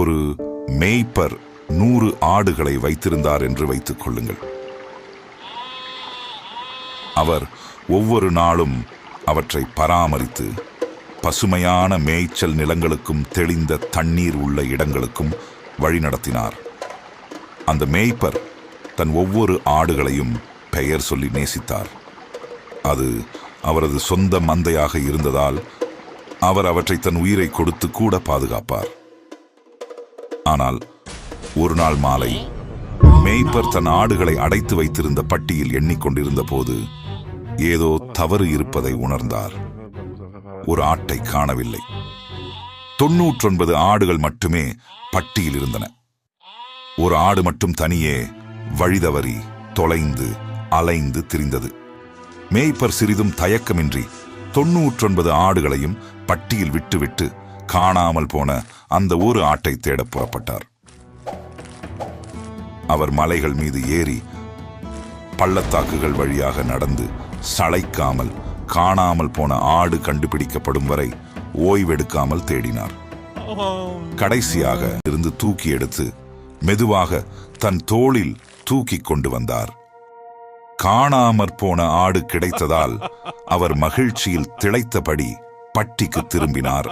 ஒரு மேய்ப்பர் 100 ஆடுகளை வைத்திருந்தார் என்று வைத்துக் கொள்ளுங்கள். அவர் ஒவ்வொரு நாளும் அவற்றை பராமரித்து பசுமையான மேய்ச்சல் நிலங்களுக்கும் தெளிந்த தண்ணீர் உள்ள இடங்களுக்கும் வழிநடத்தினார். அந்த மேய்ப்பர் தன் ஒவ்வொரு ஆடுகளையும் பெயர் சொல்லி நேசித்தார். அது அவரது சொந்த மந்தையாக இருந்ததால் அவர் அவற்றை தன் உயிரை கொடுத்து கூட பாதுகாப்பார். ஆனால் ஒரு நாள் மாலை மேய்ப்பர் தன் ஆடுகளை அடைத்து வைத்திருந்த பட்டியில் எண்ணிக்கொண்டிருந்த போது ஏதோ தவறு இருப்பதை உணர்ந்தார். ஒரு ஆட்டை காணவில்லை. 99 ஆடுகள் மட்டுமே பட்டியில் இருந்தன. ஒரு ஆடு மட்டும் தனியே வழிதவறி தொலைந்து அலைந்து திரிந்தது. மேய்ப்பர் சிறிதும் தயக்கமின்றி 99 ஆடுகளையும் பட்டியில் விட்டுவிட்டு காணாமல் போன அந்த ஒரு ஆட்டை தேட புறப்பட்டார். அவர் மலைகள் மீது ஏறி பள்ளத்தாக்குகள் வழியாக நடந்து சளைக்காமல் காணாமல் போன ஆடு கண்டுபிடிக்கப்படும் வரை ஓய்வெடுக்காமல் தேடினார். கடைசியாக இருந்து தூக்கி எடுத்து மெதுவாக தன் தோளில் தூக்கி கொண்டு வந்தார். காணாமற் போன ஆடு கிடைத்ததால் அவர் மகிழ்ச்சியில் திளைத்தபடி பட்டிக்கு திரும்பினார்.